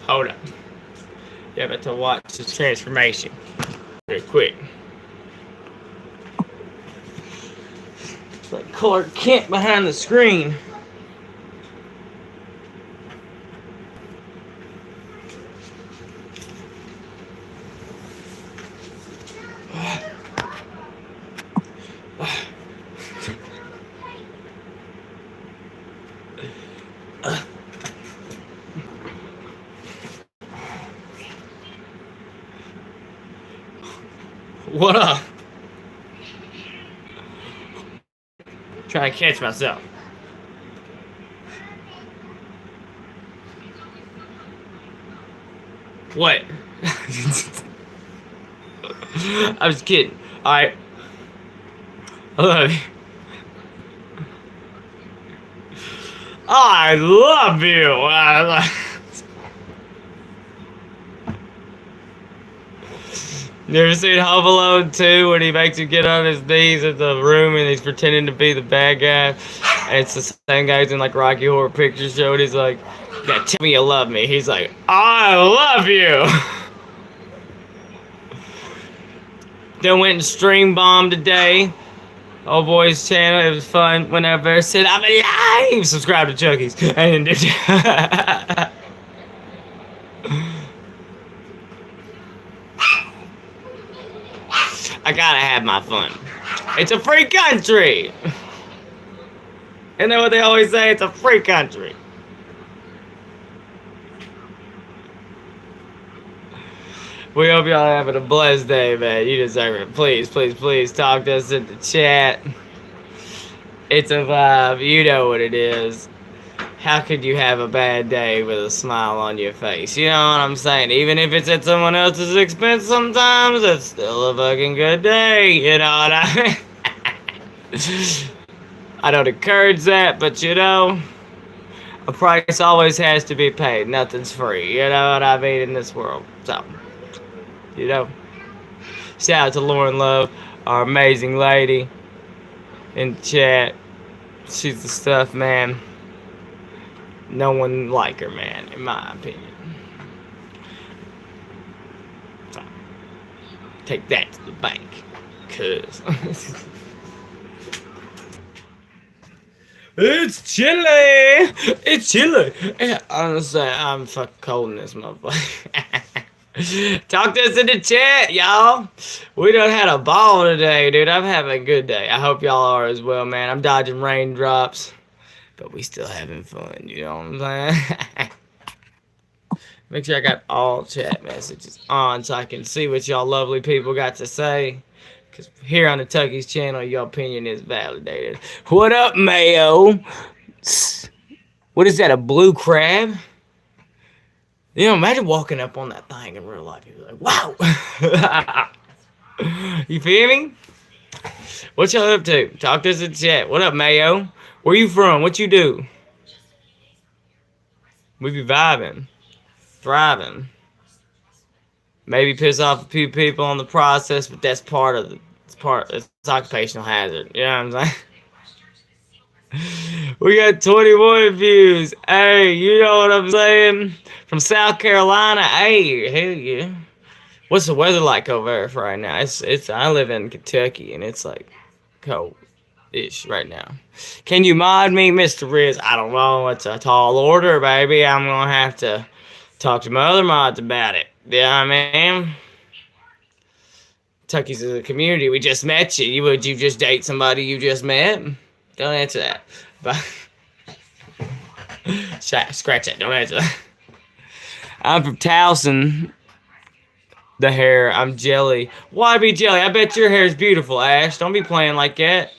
Hold up. You have to watch this transformation. Real quick. It's like Clark Kent behind the screen. What up? Trying to catch myself. What? I was kidding. Alright. I love you. I love you. You ever seen Home Alone 2 when he makes him get on his knees in the room and he's pretending to be the bad guy? And it's the same guy who's in like Rocky Horror Picture Show and he's like, yeah, tell me you love me. He's like, I love you. Then went and stream bombed today. Old boy's channel. It was fun. Whenever I said, I'm alive. Subscribe to Chucky's. And I gotta have my fun. It's a free country. Isn't that what they always say? It's a free country. We hope y'all having a blessed day, man. You deserve it. Please, please, please talk to us in the chat. It's a vibe. You know what it is. How could you have a bad day with a smile on your face? You know what I'm saying? Even if it's at someone else's expense sometimes, it's still a fucking good day. You know what I mean? I don't encourage that, but you know, a price always has to be paid. Nothing's free. You know what I mean in this world. So, you know, shout out to Lauren Love, our amazing lady in the chat. She's the stuff, man. No one like her, man, in my opinion. So, take that to the bank, cause it's chilly. It's chilly. Yeah, honestly, I'm fucking cold in this motherfucker. Talk to us in the chat, y'all. We done had a ball today, dude. I'm having a good day. I hope y'all are as well, man. I'm dodging raindrops, but we still having fun, you know what I'm saying? Make sure I got all chat messages on so I can see what y'all lovely people got to say. Because here on the Tucky's channel, your opinion is validated. What up, Mayo? What is that, a blue crab? You know, imagine walking up on that thing in real life. You're like, wow. You feel me? What y'all up to? Talk to us in the chat. What up, Mayo? Where you from? What you do? We be vibing. Thriving. Maybe piss off a few people on the process, but that's part of the, it's occupational hazard. You know what I'm saying? We got 21 views. Hey, you know what I'm saying? From South Carolina. Hey, hell yeah. What's the weather like over there for right now? It's I live in Kentucky and it's like cold-ish right now. Can you mod me, Mr. Riz? I don't know. It's a tall order, baby. I'm gonna have to talk to my other mods about it. Yeah, man. Tucky's in the community. We just met you. Would you just date somebody you just met? Don't answer that. But scratch that. Don't answer that. I'm from Towson. The hair. I'm jelly. Why be jelly? I bet your hair is beautiful, Ash. Don't be playing like that.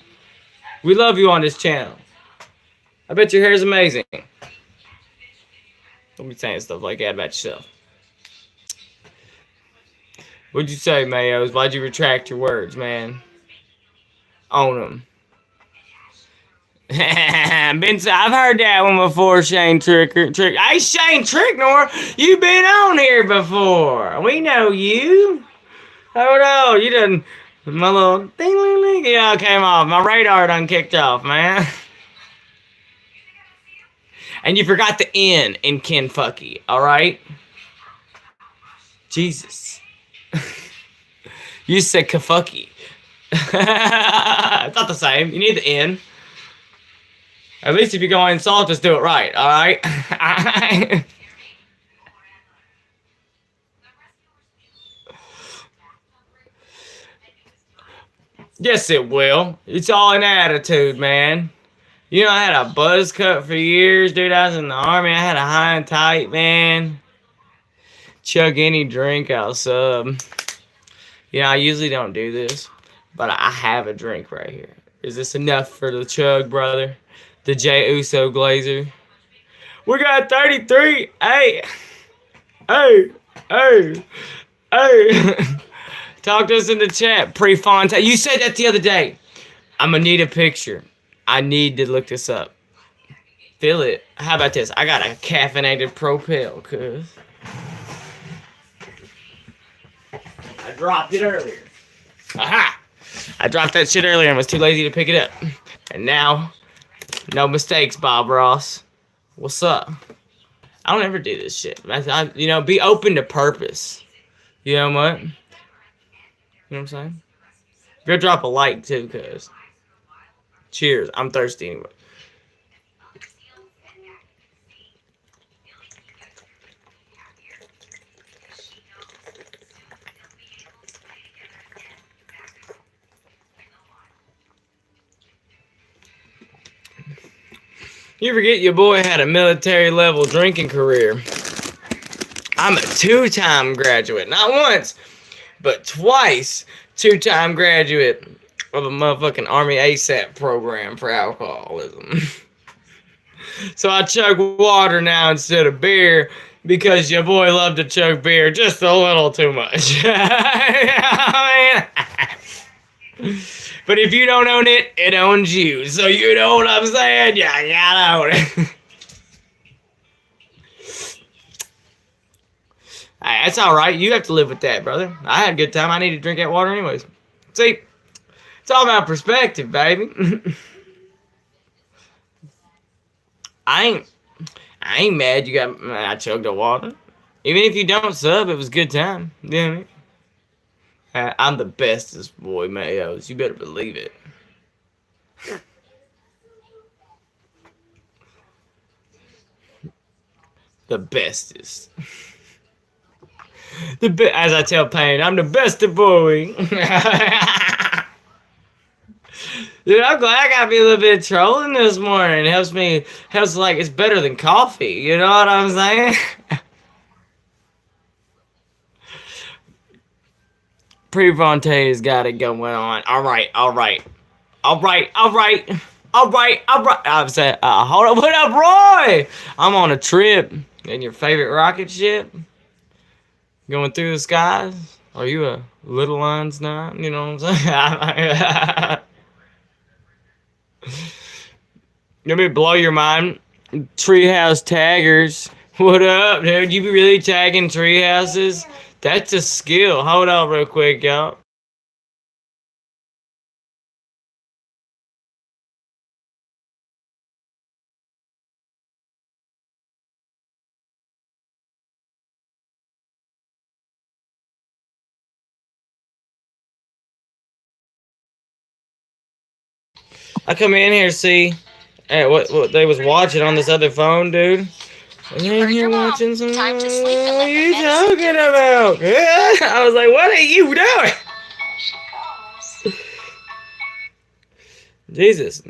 We love you on this channel. I bet your hair is amazing. Don't be saying stuff like that about yourself. What'd you say, Mayos? Why'd you retract your words, man? Own them. I've heard that one before, Shane Trick. Hey, Shane Tricknor, you've been on here before. We know you. Hold on, you done, my little ding-ling-ling, yeah, came off. My radar done kicked off, man. And you forgot the N in Kentucky, all right? Jesus. You said Kafucky. It's not the same. You need the N. At least if you're going to insult us, do it right, alright? Yes, it will. It's all an attitude, man. You know, I had a buzz cut for years, dude. I was in the army. I had a high and tight, man. Chug any drink I'll sub. You know, I usually don't do this, but I have a drink right here. Is this enough for the chug, brother? The J Uso Glazer. We got 33. Hey, hey, hey, hey. Talk to us in the chat. Prefontaine. You said that the other day. I'm gonna need a picture. I need to look this up. Feel it. How about this? I got a caffeinated Propel, cuz. I dropped it earlier. Aha! I dropped that shit earlier and was too lazy to pick it up. And now, no mistakes, Bob Ross. What's up? I don't ever do this shit. You know, be open to purpose. You know what? You know what I'm saying? Go drop a like too, cuz. Cheers. I'm thirsty anyway. You forget your boy had a military level drinking career. I'm a 2-time graduate. Not once, but twice. 2-time graduate of a motherfucking Army ASAP program for alcoholism. So I chug water now instead of beer because your boy loved to chug beer just a little too much. I mean, but if you don't own it, it owns you. So you know what I'm saying? Yeah, you gotta own it. That's alright. You have to live with that, brother. I had a good time. I need to drink that water anyways. See, it's all about perspective, baby. I ain't mad I chugged the water. Even if you don't sub, it was a good time. You know what I mean? I'm the bestest boy, Mayos. You better believe it. The bestest. As I tell Payne, I'm the bestest boy. Dude, I'm glad I got me a little bit of trolling this morning. It helps like, it's better than coffee. You know what I'm saying? Prefontain's got it going on. Alright. I'm saying, hold up, what up, Roy? I'm on a trip. In your favorite rocket ship? Going through the skies? Are you a Little Lines now? You know what I'm saying? Let me blow your mind. Treehouse taggers. What up, dude? You be really tagging tree houses? That's a skill. Hold on real quick, y'all. I come in here, see what they was watching on this other phone, dude. You're watching some. Time to sleep and what are you talking about? I was like, what are you doing? Jesus.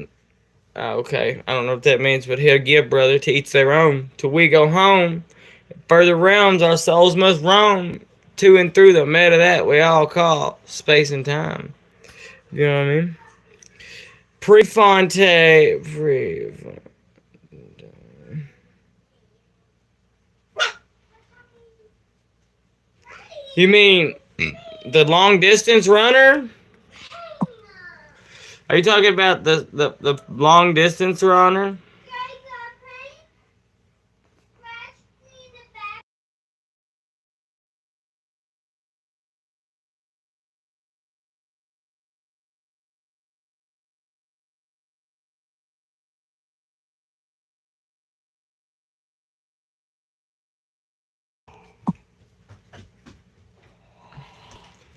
Okay, I don't know what that means, but he'll give, brother, to each their own. Till we go home. Further realms our souls must roam. To and through the meta that we all call space and time. You know what I mean? Prefontaine. You mean the long distance runner? Are you talking about the long distance runner?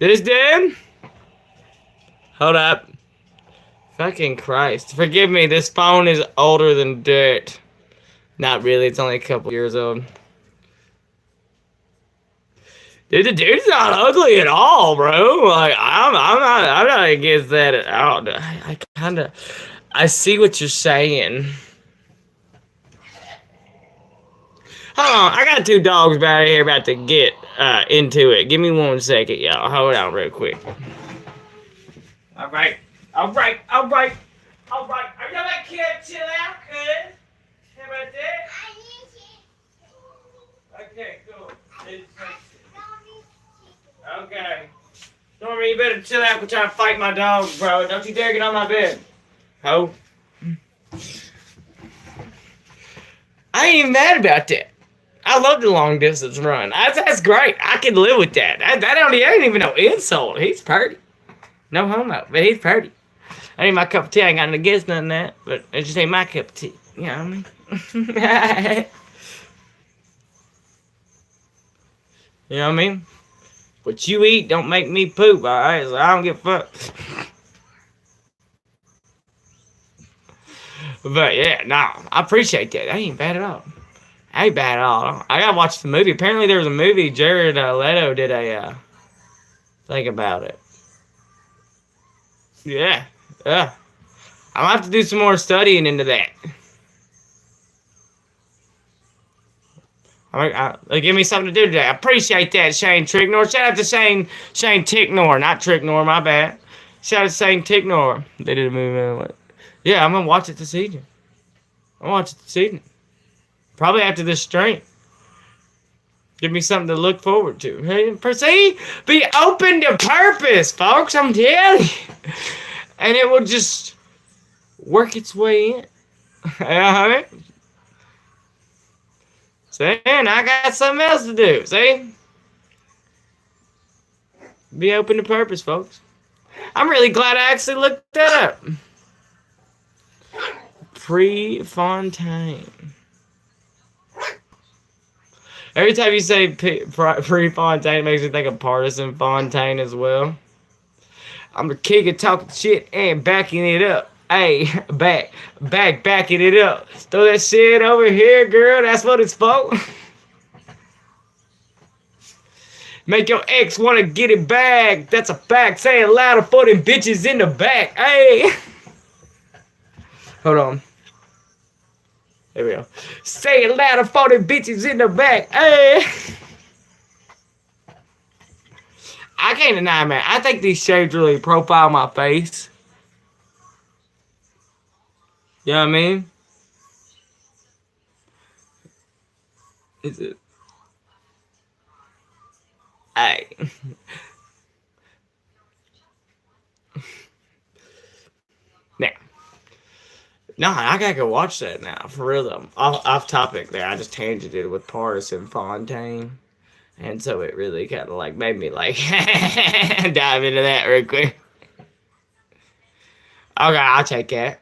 This dude? Hold up. Fucking Christ. Forgive me, this phone is older than dirt. Not really, it's only a couple years old. Dude, the dude's not ugly at all, bro. Like, I'm not against that at all. I see what you're saying. Hold on, I got 2 dogs right here about to get into it. Give me 1 second, y'all. Hold on real quick. Alright. Are you like kid chill out, cuz? How about that? Okay, cool. Okay. Norman, you better chill out for trying to fight my dog, bro. Don't you dare get on my bed. Ho. I ain't even mad about that. I love the long distance run. That's great. I can live with that. That ain't even no insult. He's pretty. No homo, but he's pretty. I ain't my cup of tea. I ain't got nothing against none of that, but it just ain't my cup of tea. You know what I mean? You know what I mean? What you eat don't make me poop, alright? So I don't give a fuck. But yeah, nah, I appreciate that. That ain't bad at all. That ain't bad at all. I gotta watch the movie. Apparently there was a movie, Jared Leto did a thing about it. Yeah, yeah. I'll have to do some more studying into that. Give me something to do today. I appreciate that, Shane Tricknor. Shout out to Shane Ticknor, not Tricknor, my bad. Shout out to Shane Ticknor. They did a movie. Yeah, I'm gonna watch it this evening. Probably after this stream. Give me something to look forward to. Hey, see? Be open to purpose, folks. I'm telling you. And it will just work its way in. You know what I mean? See? And I got something else to do. See? Be open to purpose, folks. I'm really glad I actually looked that up. Prefontaine. Every time you say Prefontaine, it makes me think of Partisan Fontaine as well. I'm the king of talking shit and backing it up. Hey, backing it up. Throw that shit over here, girl. That's what it's for. Make your ex want to get it back. That's a fact. Say it louder for them bitches in the back. Hey. Hold on. There we go. Say it louder for them bitches in the back. Hey. I can't deny, man. I think these shades really profile my face. You know what I mean? Is it? Hey. Now. No, I gotta go watch that now. For real though. Off topic there. I just tangented with Partisan Fontaine. And so it really kind of like made me like dive into that real quick. Okay, I'll take that.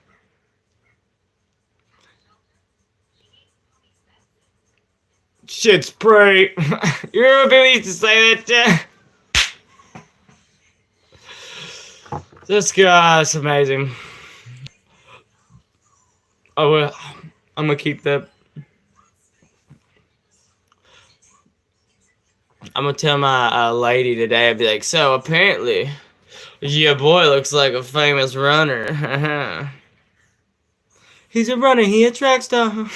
Shit's pretty. You remember people used to say that? This guy's amazing. Oh, well, I'm gonna keep that. I'm gonna tell my lady today. I'd be like, so apparently, your boy looks like a famous runner. He's a runner. He a track star.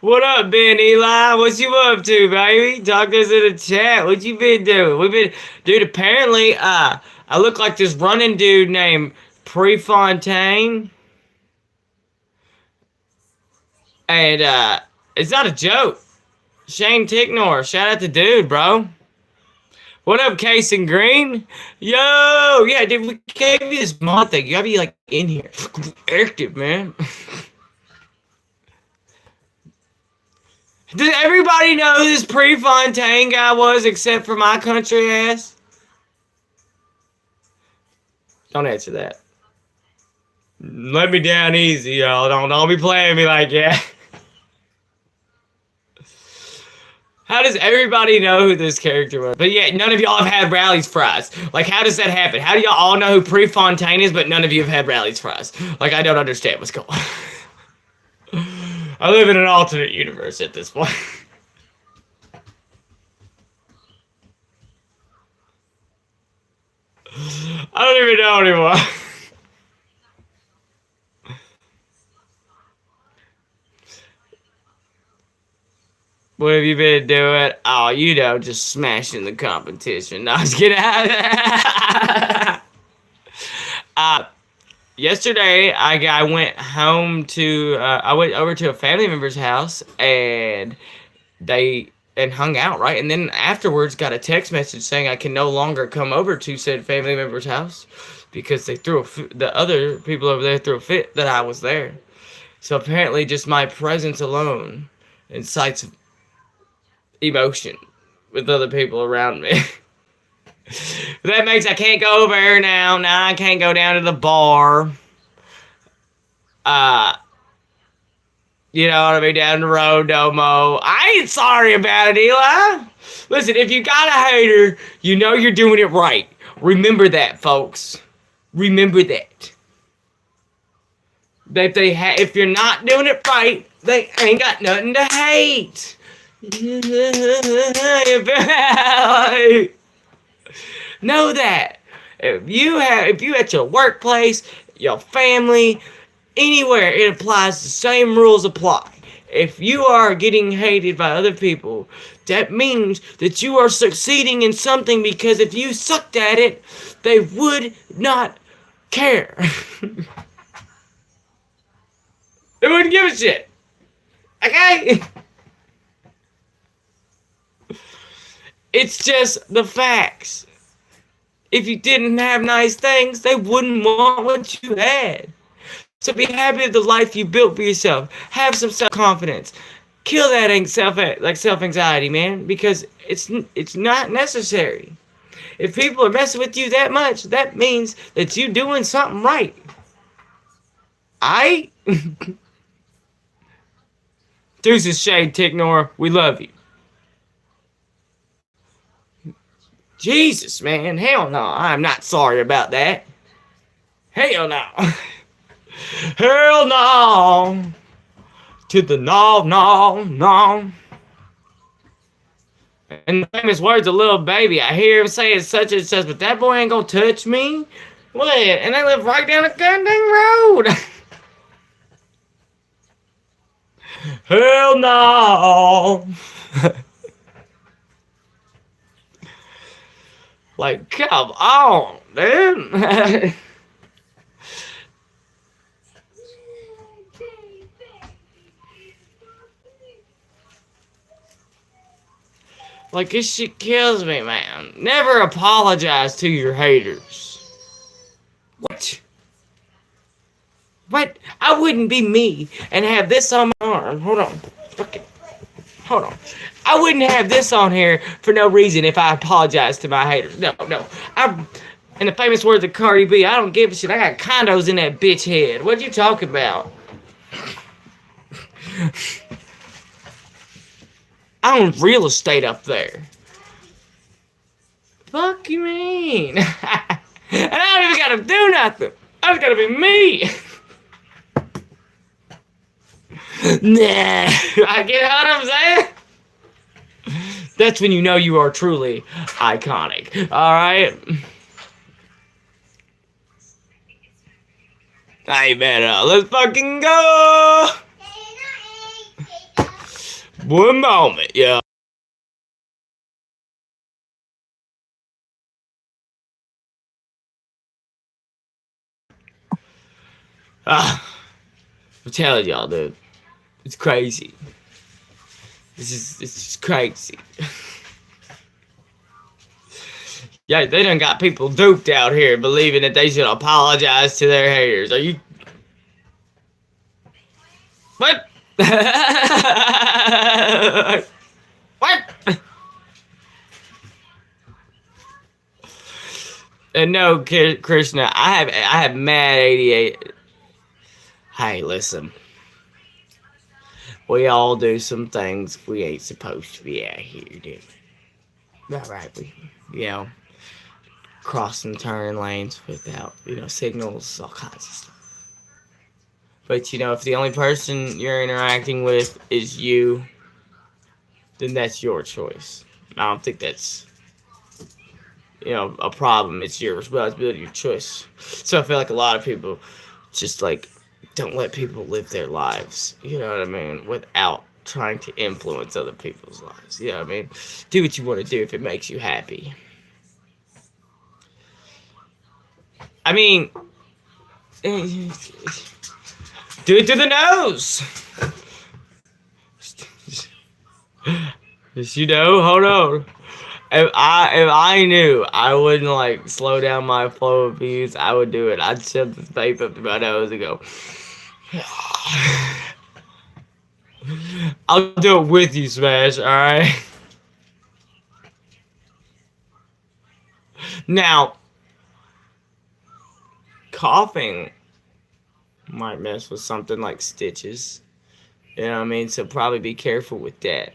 What up, Ben Eli? What you up to, baby? Talk to us in the chat. What you been doing? Dude, apparently, I look like this running dude named Prefontaine. And, it's not a joke. Shane Ticknor, shout out to dude, bro. What up, Case and Green? Yo, yeah, dude, we gave you this mod thing. You gotta be, like, in here. Active, man. Does everybody know who this Prefontaine guy was except for my country ass? Don't answer that. Let me down easy, y'all. Don't be playing me like that. How does everybody know who this character was? But yeah, none of y'all have had Rally's fries. Like, how does that happen? How do y'all all know who Prefontaine is, but none of you have had Rally's fries? Like, I don't understand what's going on. I live in an alternate universe at this point. I don't even know anymore. What have you been doing? Oh, you know, just smashing the competition. No, I was kidding. uh, Yesterday, I went home to, I went over to a family member's house, and they, and hung out, right? And then afterwards got a text message saying I can no longer come over to said family member's house because they threw the other people over there threw a fit that I was there. So apparently just my presence alone incites emotion with other people around me. That makes I can't go over here now. Now I can't go down to the bar. Uh, you know what I mean? Down the road no more. I ain't sorry about it, Eli. Listen, if you got a hater, you know you're doing it right. Remember that, folks. Remember that. If you're not doing it right, they ain't got nothing to hate. Know that. If you at your workplace, your family, anywhere, it applies. The same rules apply. If you are getting hated by other people, that means that you are succeeding in something, because if you sucked at it, they would not care. They wouldn't give a shit. Okay? It's just the facts. If you didn't have nice things, they wouldn't want what you had. So be happy with the life you built for yourself. Have some self-confidence. Kill that self-anxiety, man, because it's not necessary. If people are messing with you that much, that means that you're doing something right. Deuces, Shade, Ticknor, we love you. Jesus, man, hell no, I'm not sorry about that. Hell no. Hell no. To the no, no, no. In the famous words of Lil Baby, I hear him saying such and such, but that boy ain't gonna touch me. What? And I live right down the goddamn road. Hell no. Like, come on, dude. Like, this shit kills me, man. Never apologize to your haters. What? What? I wouldn't be me and have this on my arm. Hold on. Fucking. Hold on. I wouldn't have this on here for no reason if I apologized to my haters. No. In the famous words of Cardi B, I don't give a shit. I got condos in that bitch head. What you talking about? I own real estate up there. Fuck you mean? And I don't even gotta do nothing. I just gotta be me. Nah. I get what I'm saying? That's when you know you are truly iconic. Alright? Hey, man, let's fucking go! One moment, yeah. I'm telling y'all, dude. It's crazy. It's just crazy. Yeah, they done got people duped out here believing that they should apologize to their haters. Are you... What? What? And no, Krishna, I have mad 88. Hey, listen. We all do some things we ain't supposed to be out here doing. Right, you know, crossing turn lanes without, signals, all kinds of stuff. But, if the only person you're interacting with is you, then that's your choice. I don't think that's, a problem. It's your responsibility, your choice. So I feel like a lot of people just, like, don't let people live their lives, you know what I mean, without trying to influence other people's lives, you know what I mean? Do what you want to do if it makes you happy. I mean, do it through the nose. Just, hold on. If I knew I wouldn't like slow down my flow of views, I would do it. I'd shove this vape up to my nose and go. I'll do it with you, Smash. All right. Now, coughing might mess with something like stitches. You know what I mean? So probably be careful with that.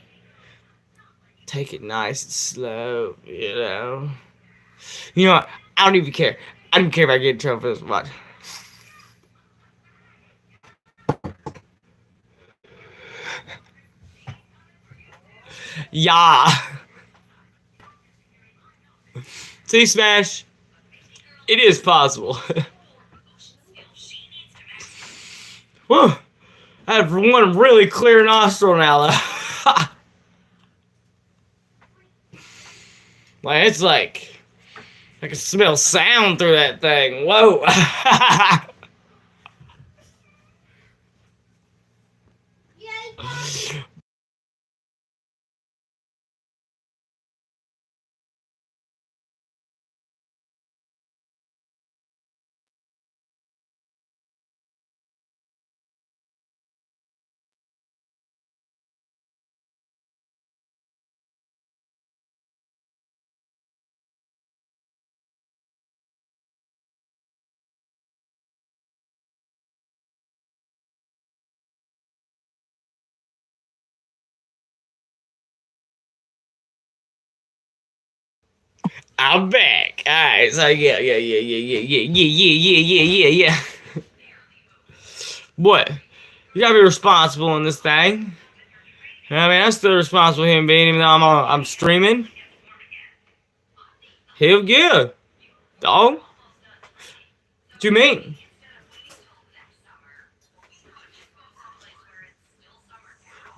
Take it nice and slow, You know what? I don't even care. I don't care if I get in trouble for this much. Yeah. See, Smash? It is possible. Whew. I have one really clear nostril now. Like, it's like, I can smell sound through that thing. Whoa. I'm back. Alright, so yeah. What? You gotta be responsible in this thing. I mean, I'm still responsible for him being, even though I'm streaming. Hell yeah. Dog. What you mean?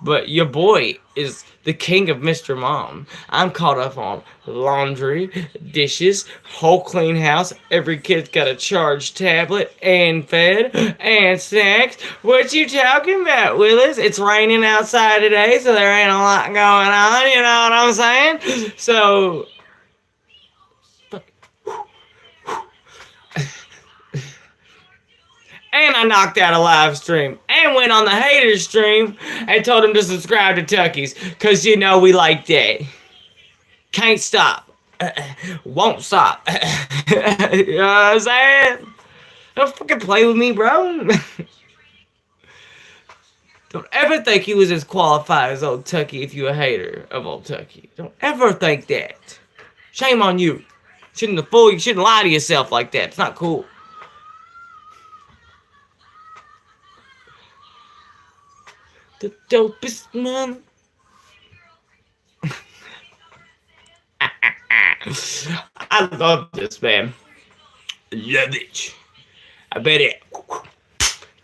But your boy is the king of Mr. Mom. I'm caught up on laundry, dishes, whole clean house. Every kid's got a charged tablet and fed and snacks. What you talking about, Willis? It's raining outside today, so there ain't a lot going on. You know what I'm saying? So. And I knocked out a live stream. And went on the haters stream and told them to subscribe to Tucky's. Because we like that. Can't stop. Won't stop. You know what I'm saying? Don't fucking play with me, bro. Don't ever think he was as qualified as old Tucky if you're a hater of old Tucky. Don't ever think that. Shame on you. You shouldn't lie to yourself like that. It's not cool. The dopest man. I love this, man. Love it. I bet it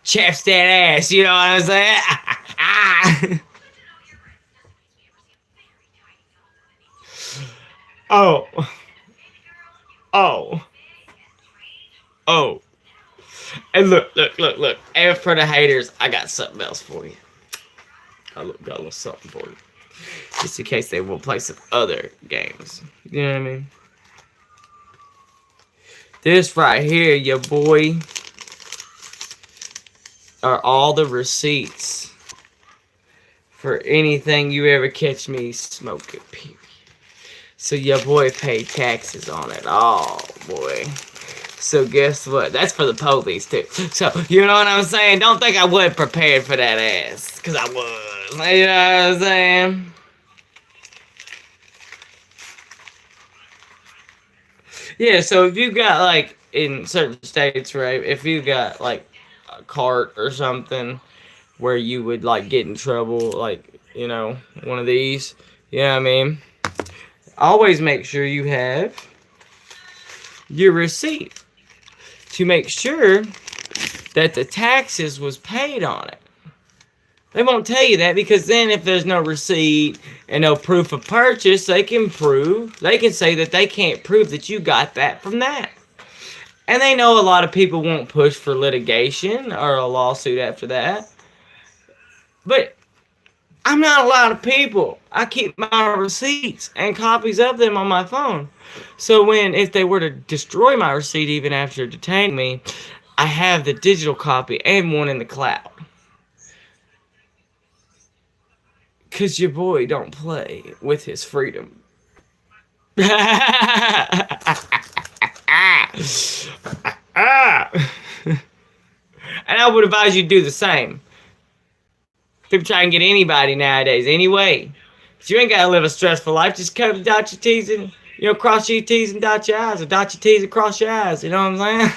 chaps that ass, you know what I'm saying? Oh. And look. And for the haters, I got something else for you. I got a little something for you. Just in case they will play some other games. You know what I mean? This right here, your boy, are all the receipts for anything you ever catch me smoking, period. So your boy paid taxes on it. Oh, boy. So guess what? That's for the police, too. So, you know what I'm saying? Don't think I wasn't prepared for that ass. Because I was. You know what I'm saying? Yeah, so if you got like in certain states, right? If you got like a cart or something where you would like get in trouble, like one of these, you know what I mean? Always make sure you have your receipt to make sure that the taxes was paid on it. They won't tell you that because then if there's no receipt and no proof of purchase, they can say that they can't prove that you got that from that. And they know a lot of people won't push for litigation or a lawsuit after that. But I'm not a lot of people. I keep my receipts and copies of them on my phone. So if they were to destroy my receipt even after detaining me, I have the digital copy and one in the cloud. Cause your boy don't play with his freedom. And I would advise you to do the same. People try and get anybody nowadays anyway. But you ain't gotta live a stressful life. Just come to dot your T's and cross your T's and dot your I's, or dot your T's and cross your I's. You know what I'm saying?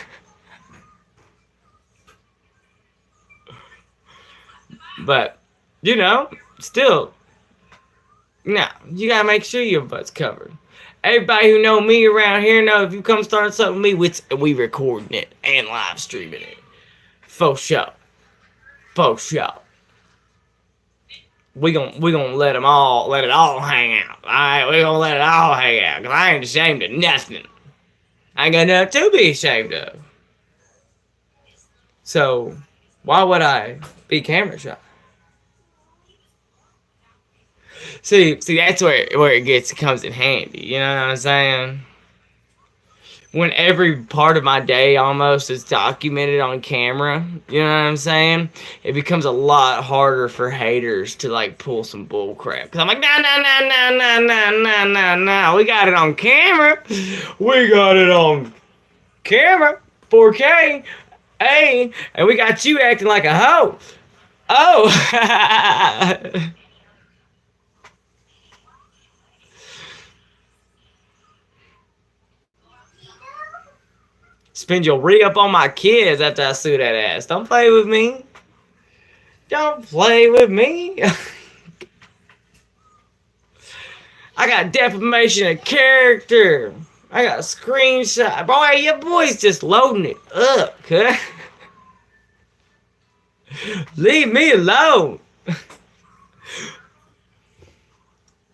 But still, no, you gotta make sure your butt's covered. Everybody who know me around here know if you come start something with me, we recording it and live streaming it. For sure. For sure. We gonna let it all hang out. Alright, we gonna let it all hang out. Cause I ain't ashamed of nothing. I ain't got nothing to be ashamed of. So, why would I be camera shy? See, that's where it comes in handy. You know what I'm saying? When every part of my day almost is documented on camera, you know what I'm saying? It becomes a lot harder for haters to like pull some bull crap. Cause I'm like, no, we got it on camera. We got it on camera, 4K, hey, and we got you acting like a hoe. Oh. Spend your re-up on my kids after I sue that ass. Don't play with me. Don't play with me. I got defamation of character. I got a screenshot. Boy, your boy's just loading it up, cuz. Leave me alone.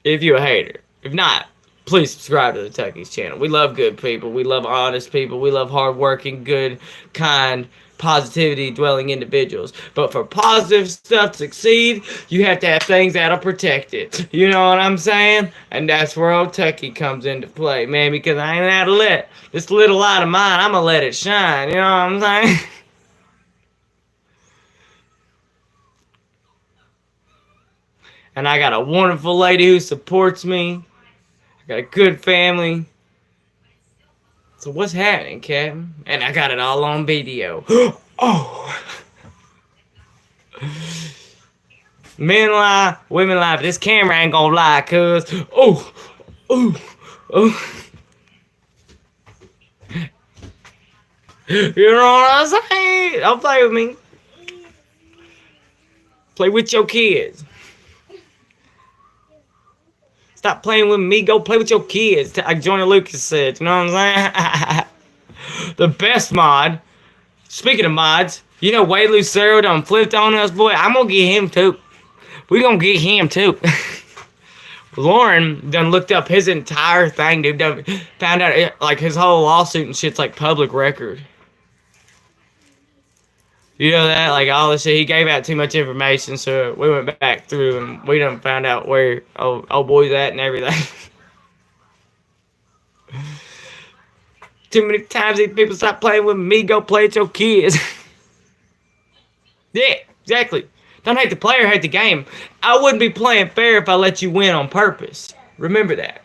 If you're a hater. If not, please subscribe to the Tucky's channel. We love good people. We love honest people. We love hardworking, good, kind, positivity-dwelling individuals. But for positive stuff to succeed, you have to have things that'll protect it. You know what I'm saying? And that's where old Tucky comes into play, man, because I ain't had to let this little light of mine, I'm gonna let it shine. You know what I'm saying? And I got a wonderful lady who supports me. I got a good family. So what's happening, Captain? And I got it all on video. Oh! Men lie, women lie, but this camera ain't gonna lie, cuz. Oh! Oh! Oh! You know what I'm saying? Don't play with me. Play with your kids. Stop playing with me. Go play with your kids. Like Joyner Lucas said. You know what I'm saying? The best mod. Speaking of mods, Wade Lucero done flipped on us, boy. I'm gonna get him too. We gonna get him too. Lauren done looked up his entire thing, dude. Done found out like his whole lawsuit and shit's like public record. You know that? Like all this shit. He gave out too much information, so we went back through and we done found out where old boy's at and everything. Too many times these people stop playing with me, go play with your kids. Yeah, exactly. Don't hate the player, hate the game. I wouldn't be playing fair if I let you win on purpose. Remember that.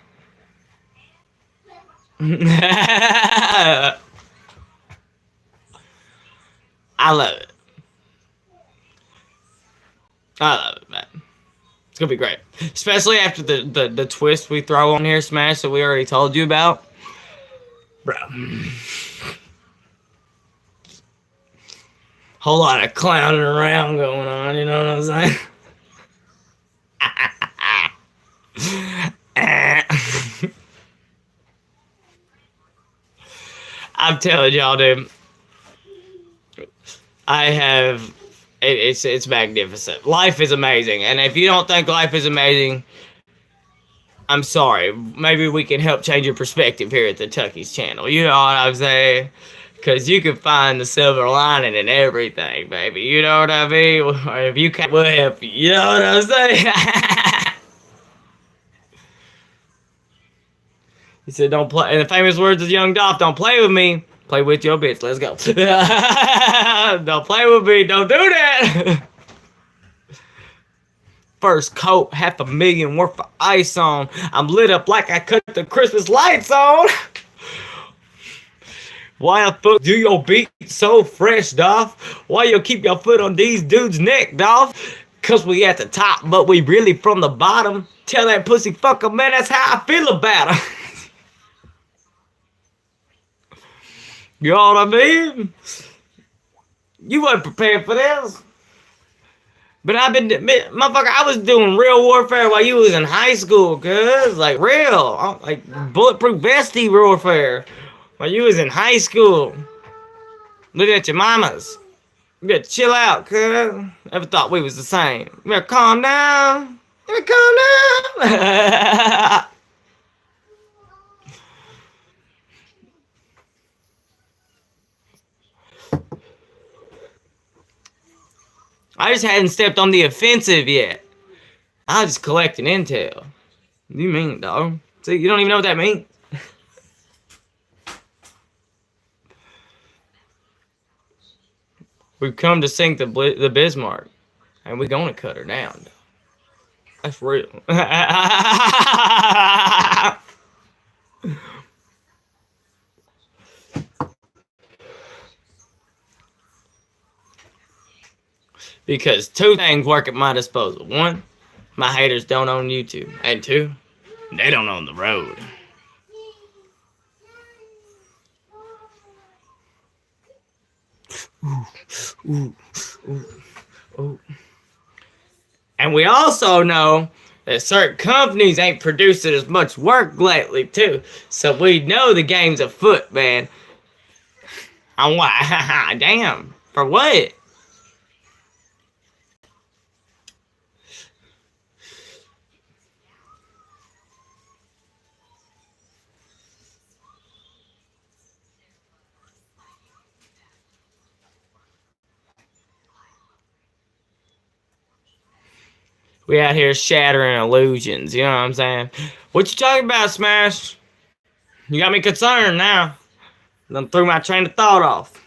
I love it. I love it, man. It's gonna be great, especially after the twist we throw on here, Smash, that we already told you about, bro. Whole lot of clowning around going on. You know what I'm saying? I'm telling y'all, dude. I have. It's magnificent. Life is amazing, and if you don't think life is amazing, I'm sorry. Maybe we can help change your perspective here at the Tucky's channel. You know what I'm saying? Because you can find the silver lining in everything, baby. You know what I mean? Or if you can't, we'll help you. You know what I'm saying? He said, don't play. In the famous words of Young Dolph, don't play with me. Play with your bitch. Let's go. Don't play with me. Don't do that. First coat, $500,000 worth of ice on. I'm lit up like I cut the Christmas lights on. Why the fuck do your beat so fresh, Dolph? Why you keep your foot on these dudes' neck, Dolph? Cause we at the top, but we really from the bottom. Tell that pussy fucker, man, that's how I feel about him. You know what I mean? You wasn't prepared for this. But I've been, motherfucker, I was doing real warfare while you was in high school, cuz. Like, real. Like, bulletproof vesty warfare. While you was in high school. Looking at your mamas. You better chill out, cuz. Never thought we was the same. You better calm down. You better calm down. I just hadn't stepped on the offensive yet. I was just collecting intel. What do you mean, dog? See, you don't even know what that means. We've come to sink the Bismarck, and we're gonna cut her down. That's real. Because two things work at my disposal. One, my haters don't own YouTube. And two, they don't own the road. Ooh. And we also know that certain companies ain't producing as much work lately, too. So we know the game's afoot, man. On what? Damn. For what? We out here shattering illusions, you know what I'm saying? What you talking about, Smash? You got me concerned now. Done threw my train of thought off.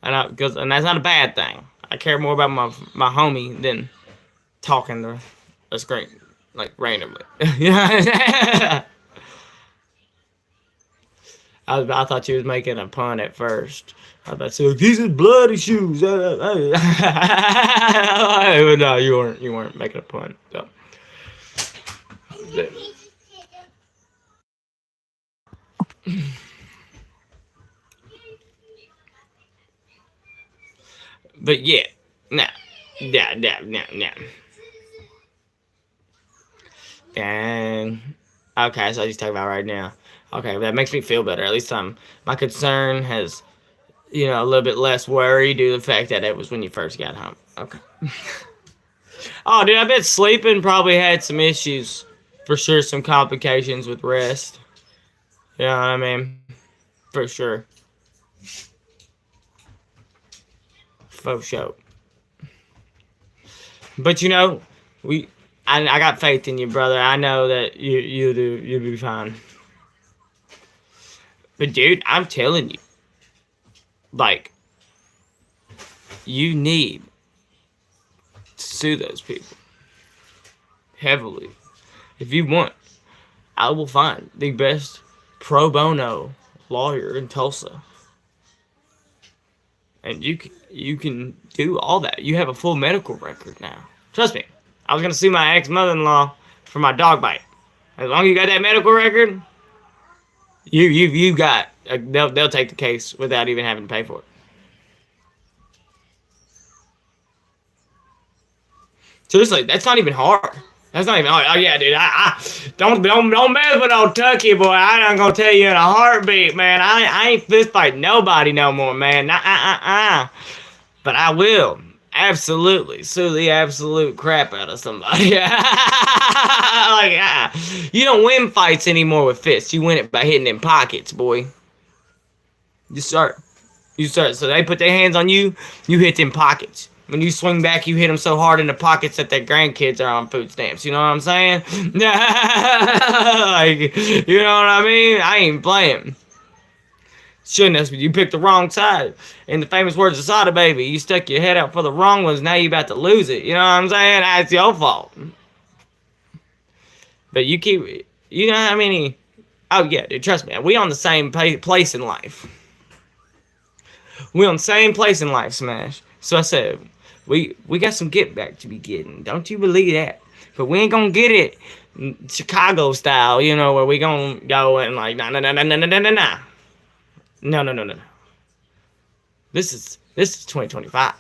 And that's not a bad thing. I care more about my homie than talking to a screen, like, randomly. You know what I'm saying? I thought you was making a pun at first. I was about to say, these are bloody shoes. No, you weren't making a pun. So. But yeah, nah. And okay, so I just talk about right now. Okay, that makes me feel better. At least my concern has, you know, a little bit less worry due to the fact that it was when you first got home. Okay. Oh, dude, I bet sleeping probably had some issues. For sure, some complications with rest. You know what I mean? For sure. For sure. But you know, I got faith in you, brother. I know that you'll be fine. But dude, I'm telling you, like, you need to sue those people heavily. If you want, I will find the best pro bono lawyer in Tulsa. And you can do all that. You have a full medical record now. Trust me. I was gonna sue my ex-mother-in-law for my dog bite. As long as you got that medical record, you got. They'll take the case without even having to pay for it. Seriously, that's not even hard. That's not even hard. Oh yeah, dude. I don't mess with old Tucky, boy. I'm gonna tell you in a heartbeat, man. I ain't fist fighting nobody no more, man. But I will absolutely sue the absolute crap out of somebody. You don't win fights anymore with fists. You win it by hitting them pockets, boy. You start. So they put their hands on you. You hit them pockets. When you swing back, you hit them so hard in the pockets that their grandkids are on food stamps. You know what I'm saying? You know what I mean? I ain't playing. Shouldn't have. You picked the wrong side. In the famous words of Sada Baby, you stuck your head out for the wrong ones. Now you about to lose it. You know what I'm saying? That's your fault. But you keep. You know how many? Oh yeah, dude. Trust me. We on the same place in life. We on the same place in life, Smash. So I said, we got some get back to be getting. Don't you believe that? But we ain't gonna get it Chicago style, you know, where we gonna go and like nah. No. This is 2025.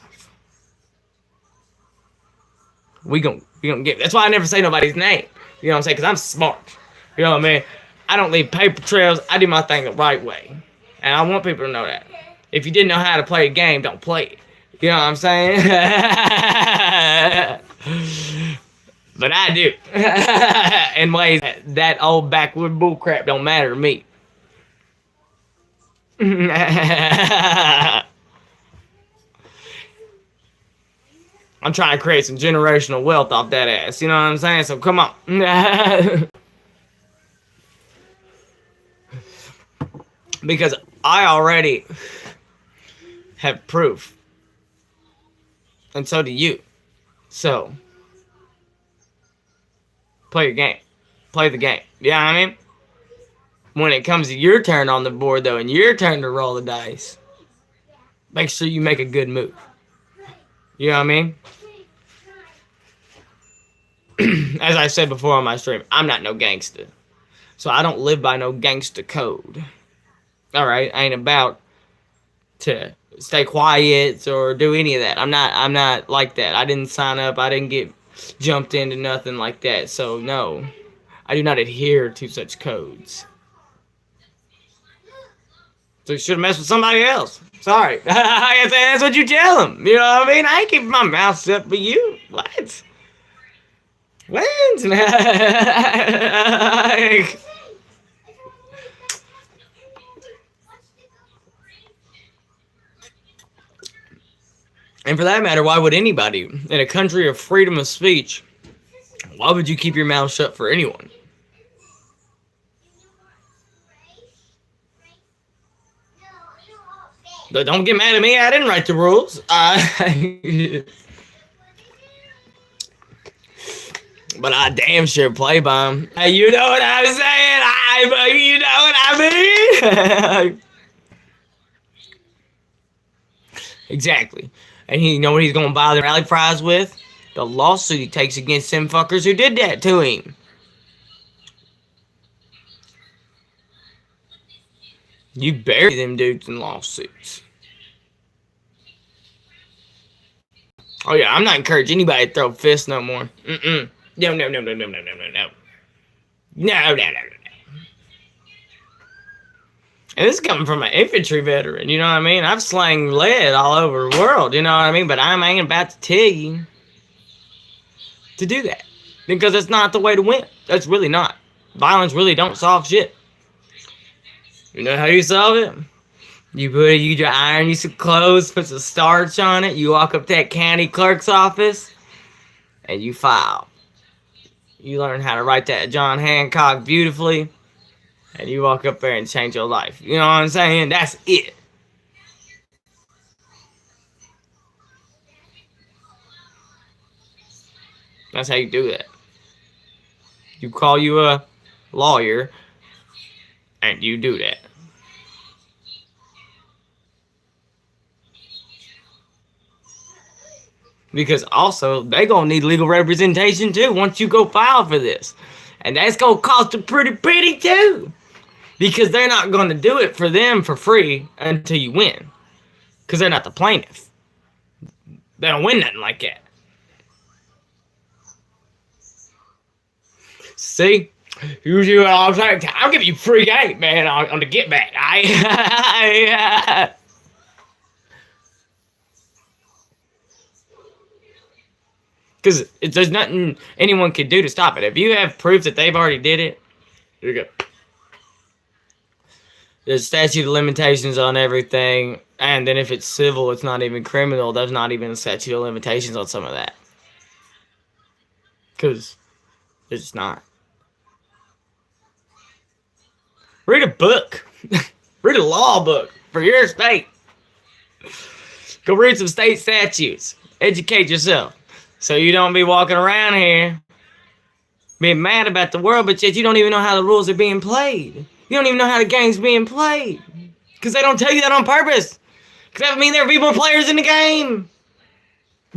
We gonna get. That's why I never say nobody's name. You know what I'm saying? Cause I'm smart. You know what I mean? I don't leave paper trails. I do my thing the right way, and I want people to know that. If you didn't know how to play a game, don't play it. You know what I'm saying? But I do. In ways that old backwood bullcrap don't matter to me. I'm trying to create some generational wealth off that ass. You know what I'm saying? So come on. Because I already have proof. And so do you. So, play your game. Play the game. You know what I mean? When it comes to your turn on the board, though, and your turn to roll the dice, make sure you make a good move. You know what I mean? As I said before on my stream, I'm not no gangster. So I don't live by no gangster code. Alright? I ain't about to stay quiet or do any of that. I'm not like that. I didn't sign up. I didn't get jumped into nothing like that. So no, I do not adhere to such codes. So you should have messed with somebody else. Sorry. That's what you tell them. You know what I mean? I ain't keeping my mouth shut for you. What? When? Like, and for that matter, why would anybody in a country of freedom of speech, why would you keep your mouth shut for anyone? But don't get mad at me. I didn't write the rules. But I damn sure play by them. You know what I'm saying? You know what I mean? Exactly. And you know what he's going to buy the rally prize with? The lawsuit he takes against them fuckers who did that to him. You bury them dudes in lawsuits. Oh yeah, I'm not encouraging anybody to throw fists no more. No. No. And this is coming from an infantry veteran, you know what I mean? I've slung lead all over the world, you know what I mean? But I ain't about to tell you to do that. Because that's not the way to win. That's really not. Violence really don't solve shit. You know how you solve it? You iron you some clothes, put some starch on it, you walk up to that county clerk's office, and you file. You learn how to write that John Hancock beautifully, and you walk up there and change your life. You know what I'm saying? That's it. That's how you do that. You call you a lawyer, and you do that. Because also, they gonna need legal representation too once you go file for this. And that's gonna cost a pretty penny too. Because they're not gonna do it for them for free until you win. Because they're not the plaintiff. They don't win nothing like that. See? Usually what I'm saying, I'll give you free game, man, on the get back. Because there's nothing anyone can do to stop it. If you have proof that they've already did it, here you go. There's statute of limitations on everything, and then if it's civil, it's not even criminal. There's not even a statute of limitations on some of that. Because it's not. Read a book. Read a law book for your state. Go read some state statutes. Educate yourself. So you don't be walking around here being mad about the world, but yet you don't even know how the rules are being played. You don't even know how the game's being played. Because they don't tell you that on purpose. Because that would mean there would be more players in the game.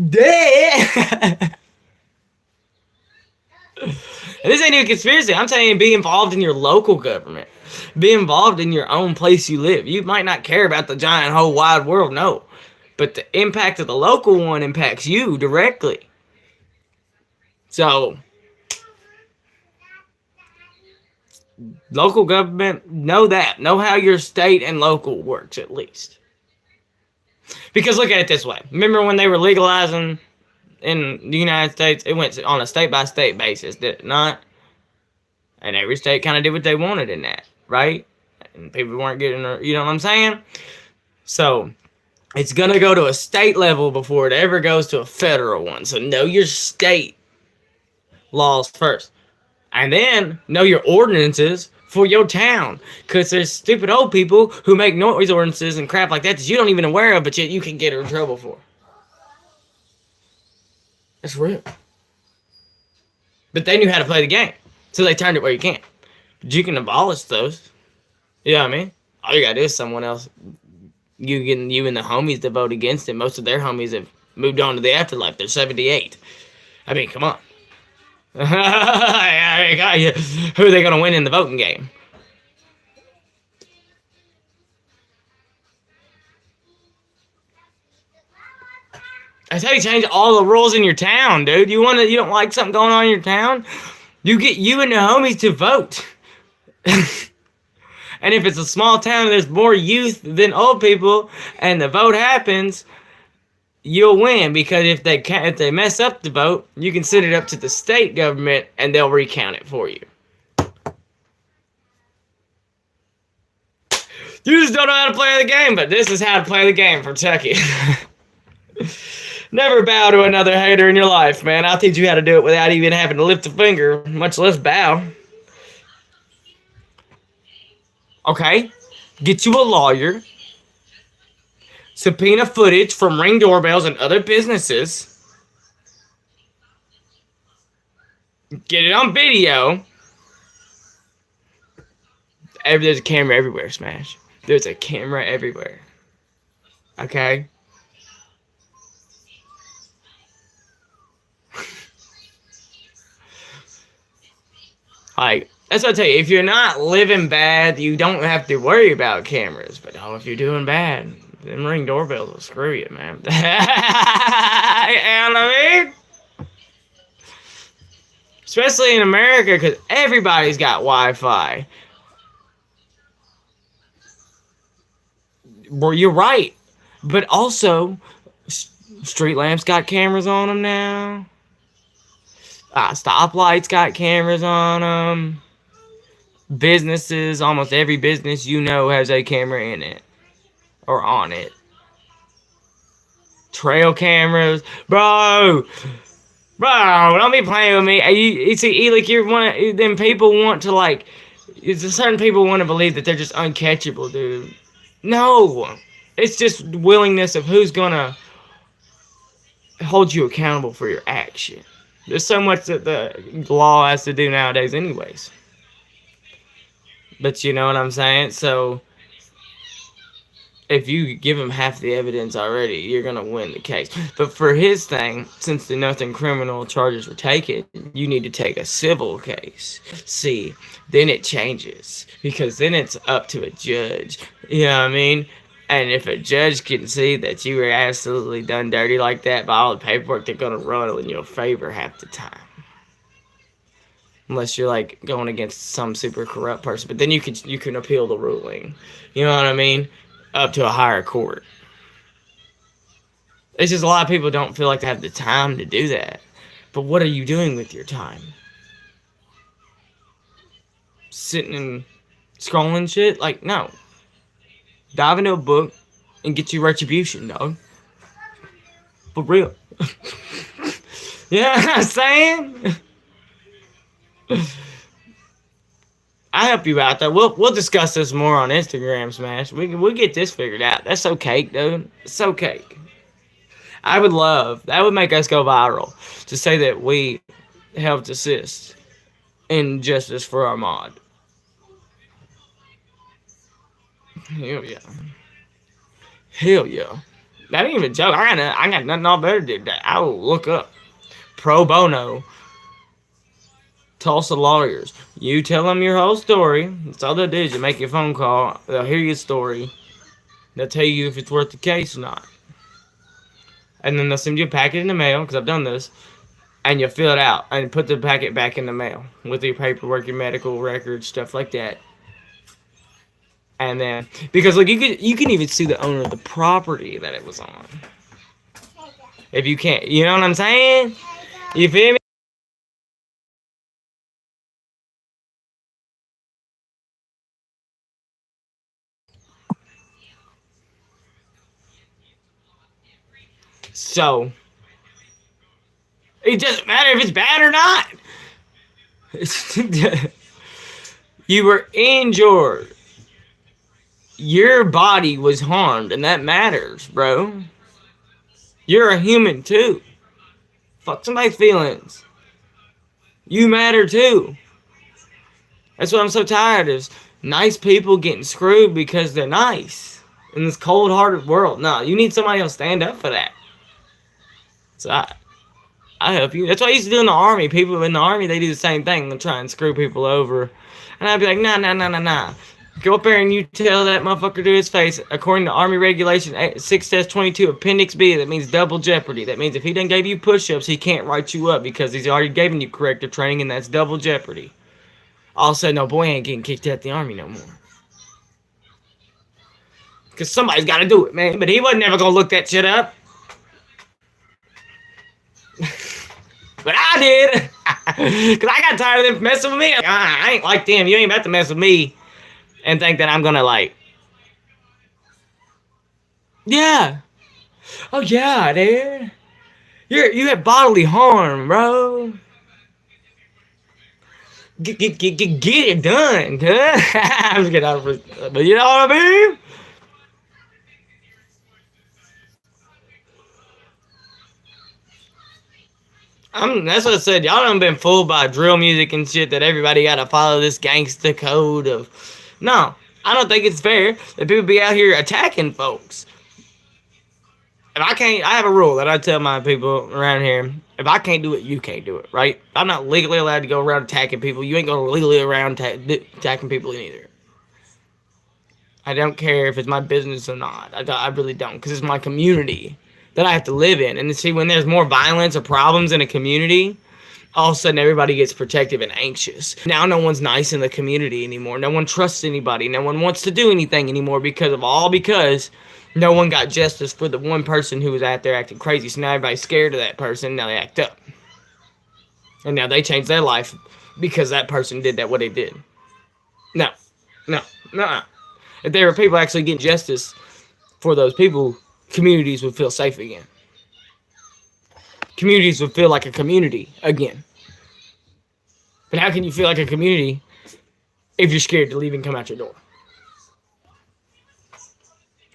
Duh. And this ain't even conspiracy. I'm telling you, be involved in your local government. Be involved in your own place you live. You might not care about the giant whole wide world, no. But the impact of the local one impacts you directly. So, local government, know that. Know how your state and local works, at least. Because look at it this way. Remember when they were legalizing in the United States? It went on a state-by-state basis, did it not? And every state kind of did what they wanted in that, right? And people weren't getting, you know what I'm saying? So, it's going to go to a state level before it ever goes to a federal one. So, know your state laws first. And then, know your ordinances for your town. Because there's stupid old people who make noise ordinances and crap like that you don't even aware of, but yet you can get in trouble for. That's real. But they knew how to play the game. So they turned it where you can't. But you can abolish those. You know what I mean? All you gotta do is someone else, you and the homies to vote against it. Most of their homies have moved on to the afterlife. They're 78. I mean, come on. Who are they gonna win in the voting game? That's how you change all the rules in your town, dude. You don't like something going on in your town? You get you and the homies to vote. And if it's a small town, there's more youth than old people, and the vote happens, you'll win. Because if they mess up the vote, you can send it up to the state government, and they'll recount it for you. You just don't know how to play the game, but this is how to play the game for Tucky. Never bow to another hater in your life, man. I'll teach you how to do it without even having to lift a finger, much less bow. Okay? Get you a lawyer. Subpoena footage from Ring doorbells and other businesses. Get it on video. There's a camera everywhere, Smash. There's a camera everywhere. Okay? Like, that's what I tell you. If you're not living bad, you don't have to worry about cameras. But if you're doing bad, them Ring doorbells will screw you, man. You know what I mean? Especially in America, because everybody's got Wi-Fi. Well, you're right. But also, street lamps got cameras on them now. Stoplights got cameras on them. Businesses, almost every business you know has a camera in it. Or on it. Trail cameras. Bro, don't be playing with me. You see, like, you're one of them people want to, like, certain people want to believe that they're just uncatchable, dude. No. It's just willingness of who's gonna hold you accountable for your action. There's so much that the law has to do nowadays anyways. But you know what I'm saying? So, if you give him half the evidence already, you're gonna win the case. But for his thing, since the nothing criminal charges were taken, you need to take a civil case. See, then it changes because then it's up to a judge. You know what I mean? And if a judge can see that you were absolutely done dirty like that by all the paperwork, they're gonna run it in your favor half the time. Unless you're like going against some super corrupt person, but then you can appeal the ruling. You know what I mean? Up to a higher court. It's just a lot of people don't feel like they have the time to do that. But what are you doing with your time? Sitting and scrolling shit? Like, no. Dive into a book and get your retribution, dog. For real. You know what I'm saying? I help you out though. We'll discuss this more on Instagram Smash. We'll get this figured out. That's so cake, dude. It's so cake. I would love that would make us go viral to say that we helped assist in justice for our mod. Hell yeah. Hell yeah. That ain't even a joke. I got nothing all better to do today. I will look up pro bono Tulsa lawyers. You tell them your whole story. That's all they'll do is you make your phone call. They'll hear your story. They'll tell you if it's worth the case or not. And then they'll send you a packet in the mail, because I've done this, and you'll fill it out and put the packet back in the mail with your paperwork, your medical records, stuff like that. And then, because look, you can even sue the owner of the property that it was on. If you can't, you know what I'm saying? You feel me? So, it doesn't matter if it's bad or not. You were injured. Your body was harmed, and that matters, bro. You're a human, too. Fuck somebody's feelings. You matter, too. That's what I'm so tired of. Nice people getting screwed because they're nice. In this cold-hearted world. No, you need somebody else to stand up for that. So I help you. That's what I used to do in the army. People in the army, they do the same thing. They try and screw people over. And I'd be like, nah. Go up there and you tell that motherfucker to his face, according to Army Regulation 6-22 Appendix B, that means double jeopardy. That means if he done gave you push-ups, he can't write you up because he's already given you corrective training, and that's double jeopardy. All of a sudden, no boy ain't getting kicked out the Army no more. Because somebody's got to do it, man. But he wasn't never going to look that shit up. But I did. Because I got tired of them messing with me. I ain't like them. You ain't about to mess with me and think that I'm going to like... Yeah. Oh, yeah, dude. You had bodily harm, bro. Get it done, huh? I'm just kidding. But you know what I mean? That's what I said. Y'all done been fooled by drill music and shit that everybody gotta follow this gangster code of... No, I don't think it's fair that people be out here attacking folks. If I can't... I have a rule that I tell my people around here. If I can't do it, you can't do it, right? I'm not legally allowed to go around attacking people. You ain't gonna legally around attacking people either. I don't care if it's my business or not. I really don't, because it's my community that I have to live in. And see, when there's more violence or problems in a community, all of a sudden everybody gets protective and anxious. Now no one's nice in the community anymore. No one trusts anybody. No one wants to do anything anymore because no one got justice for the one person who was out there acting crazy. So now everybody's scared of that person. Now they act up. And now they change their life because that person did what they did. No. If there were people actually getting justice for those people, communities would feel safe again. Communities would feel like a community again. But how can you feel like a community if you're scared to leave and come out your door?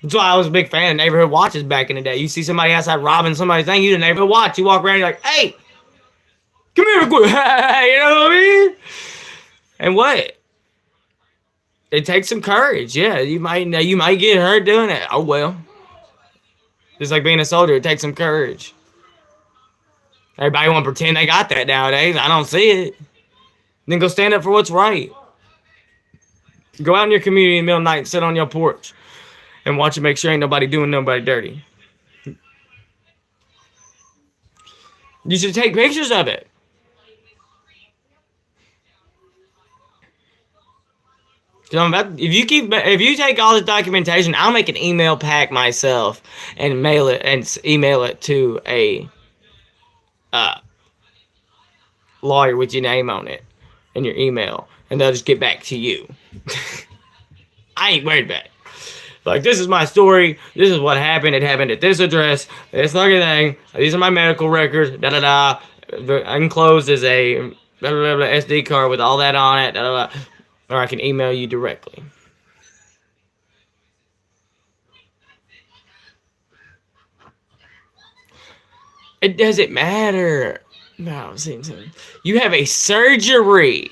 That's why I was a big fan of neighborhood watches back in the day. You see somebody outside robbing somebody's thing, you the neighborhood watch. You walk around, you're like, hey, come here real quick. You know what I mean? And what? It takes some courage. Yeah, you might get hurt doing it. Oh well. Just like being a soldier, it takes some courage. Everybody want to pretend they got that nowadays. I don't see it. Then go stand up for what's right. Go out in your community in the middle of the night and sit on your porch and watch it, make sure ain't nobody doing nobody dirty. You should take pictures of it. If you take all the documentation, I'll make an email pack myself and mail it and email it to a lawyer with your name on it and your email, and they'll just get back to you. I ain't worried about it. Like, this is my story. This is what happened. It happened at this address. This fucking thing. These are my medical records. Da da da. Enclosed is a blah, blah, blah, SD card with all that on it. Da, da, da. Or I can email you directly. It doesn't matter. No, you have a surgery.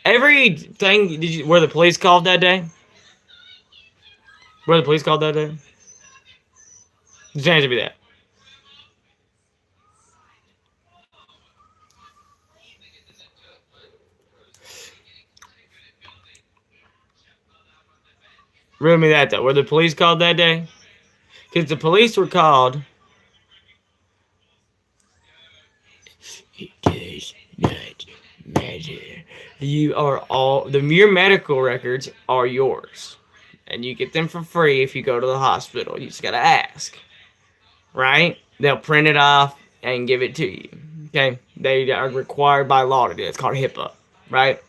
Everything. Were the police called that day? Were the police called that day? Just answer me that. Riddle me that though. Were the police called that day? Because the police were called. It does not matter. Your medical records are yours. And you get them for free if you go to the hospital. You just gotta ask. Right? They'll print it off and give it to you. Okay? They are required by law to do it. It's called HIPAA. Right?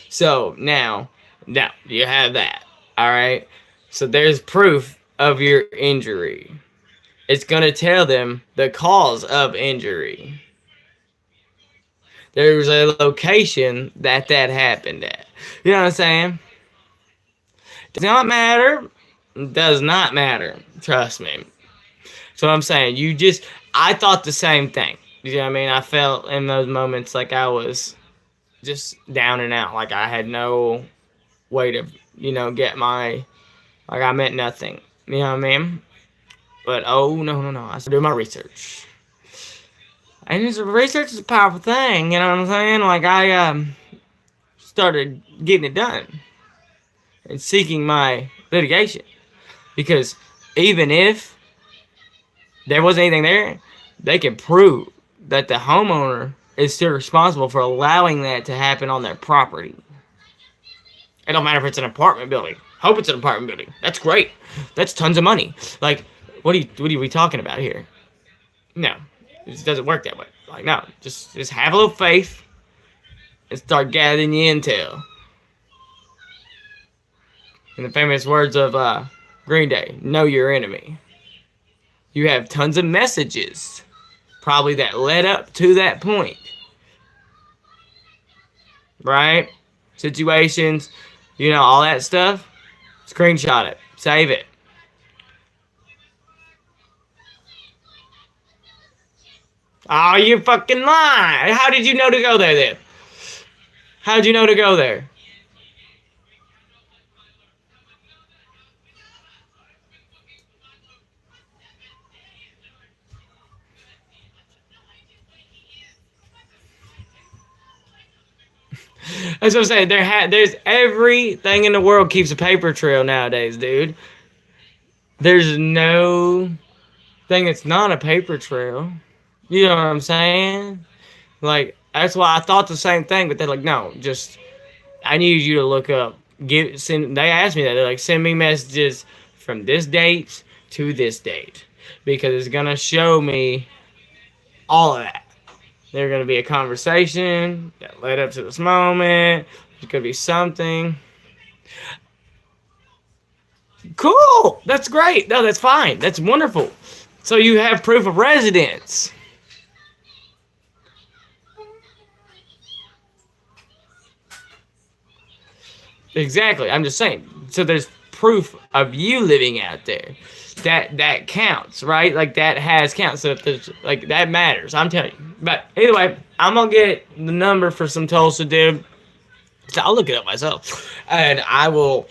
So, now, you have that. Alright? So, there's proof of your injury. It's gonna tell them the cause of injury. There's a location that happened at. You know what I'm saying? Does not matter. Does not matter. Trust me. So I'm saying, I thought the same thing. You know what I mean? I felt in those moments like I was just down and out. Like I had no way to, get like I meant nothing. You know what I mean? But, no. I started doing my research. And research is a powerful thing, you know what I'm saying? Like, I started getting it done. And seeking my litigation. Because even if there wasn't anything there, they can prove that the homeowner is still responsible for allowing that to happen on their property. It don't matter if it's an apartment building. Hope it's an apartment building. That's great. That's tons of money. Like, what are we talking about here? No. It just doesn't work that way. Like, no. Just have a little faith and start gathering your intel. In the famous words of Green Day, know your enemy. You have tons of messages, probably that led up to that point. Right? Situations, all that stuff. Screenshot it. Save it. Oh, you fucking lie. How did you know to go there then? How did you know to go there? That's what I'm saying. There's everything in the world keeps a paper trail nowadays, dude. There's no thing that's not a paper trail. You know what I'm saying? Like, that's why I thought the same thing, but they're like, no, I need you to look up. They asked me that. They're like, send me messages from this date to this date. Because it's going to show me all of that. There's going to be a conversation that led up to this moment. There could be something. Cool. That's great. No, that's fine. That's wonderful. So you have proof of residence. Exactly. I'm just saying. So there's proof of you living out there. That counts, right? Like, that has counts. So if there's, like, that matters. I'm telling you. But either way, I'm going to get the number for some Tulsa dude. So I'll look it up myself, and I will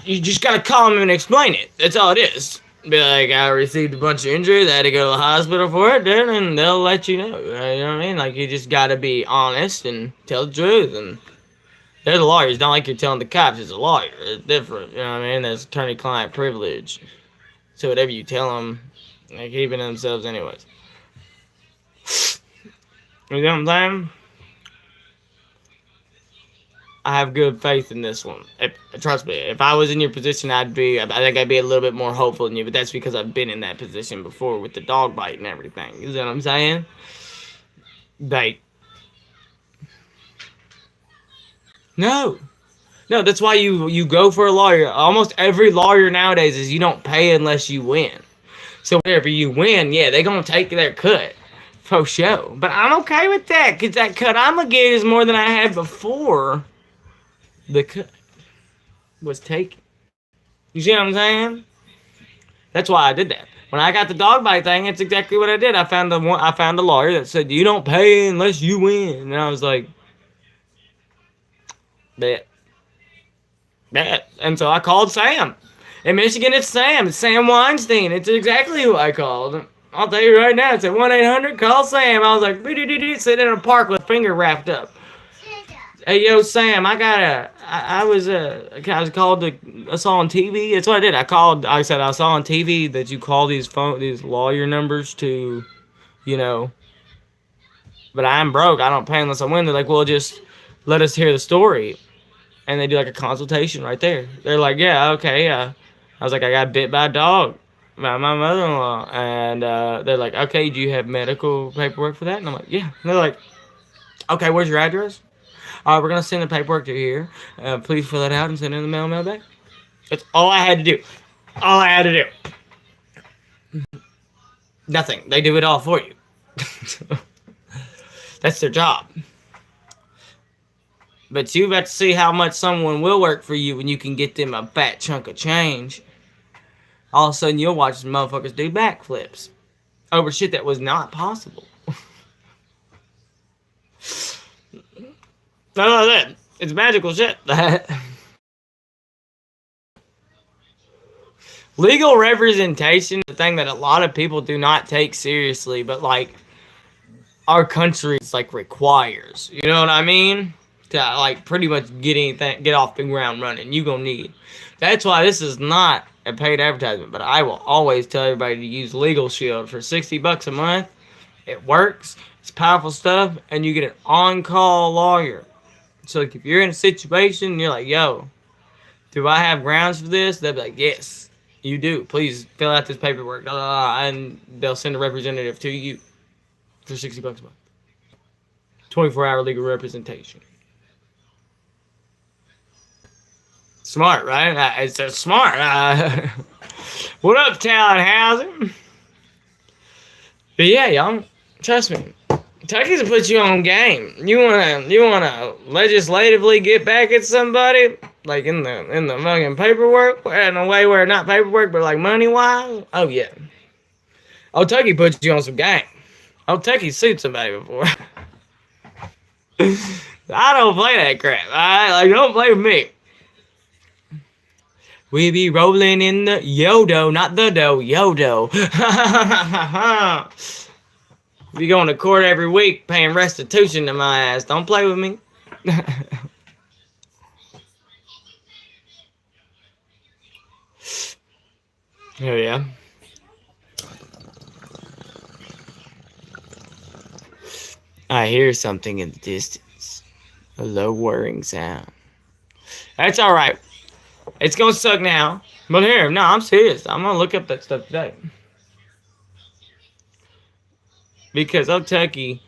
you just gotta call them and explain it. That's all it is. Be like, I received a bunch of injuries. I had to go to the hospital for it, dude, and they'll let you know. You know what I mean? Like, you just gotta be honest and tell the truth. And they're the lawyers. Not like you're telling the cops. It's a lawyer. It's different. You know what I mean? That's attorney-client privilege. So whatever you tell them, they keep it to themselves anyways. You know what I'm saying? I have good faith in this one. Trust me, if I was in your position, I think I'd be a little bit more hopeful than you, but that's because I've been in that position before with the dog bite and everything. You know what I'm saying? Like, no. No, that's why you go for a lawyer. Almost every lawyer nowadays is you don't pay unless you win. So whenever you win, yeah, they're going to take their cut. For sure. But I'm okay with that, because that cut I'm going to get is more than I had before the cut was taken. You see what I'm saying? That's why I did that. When I got the dog bite thing, it's exactly what I did. I found a lawyer that said you don't pay unless you win, and I was like, bet, bet. And so I called Sam. In Michigan, it's Sam. It's Sam Weinstein. It's exactly who I called. I'll tell you right now. It's at 1-800 call Sam. I was like, sitting in a park with a finger wrapped up. Hey, yo, Sam, I was called to, I saw on TV. That's what I did. I said, I saw on TV that you call these lawyer numbers to, you know, but I'm broke. I don't pay unless I win. They're like, well, just let us hear the story. And they do like a consultation right there. They're like, yeah, okay. I was like, I got bit by a dog by my mother-in-law. And they're like, okay, do you have medical paperwork for that? And I'm like, yeah. And they're like, okay, where's your address? We're going to send the paperwork to here. Please fill it out and send it in the mail back. That's all I had to do. All I had to do. Nothing. They do it all for you. That's their job. But you about to see how much someone will work for you when you can get them a fat chunk of change. All of a sudden, you'll watch some motherfuckers do backflips over shit that was not possible. None of that. It's magical shit. Legal representation is the thing that a lot of people do not take seriously, but like our country is like requires. You know what I mean? To like pretty much get off the ground running. You gonna need. That's why this is not a paid advertisement, but I will always tell everybody to use Legal Shield for $60 a month. It works. It's powerful stuff, and you get an on-call lawyer. So like, if you're in a situation and you're like, yo, do I have grounds for this? They'll be like, yes, you do. Please fill out this paperwork. And they'll send a representative to you for $60 a month. 24-hour legal representation. Smart, right? It's smart. What up, talent housing? But yeah, y'all, trust me. Tucky's will put you on game. You wanna legislatively get back at somebody, like in the fucking paperwork, in a way where not paperwork, but like money wise. Oh yeah. Oh, Tucky puts you on some game. Oh, Tucky sued somebody before. I don't play that crap. Don't play with me. We be rolling in the yodo, not the dough, yodo. Be going to court every week, paying restitution to my ass. Don't play with me. Oh yeah. I hear something in the distance. A low whirring sound. That's alright. It's gonna suck now. But here, no, I'm serious. I'm gonna look up that stuff today. Because Tucky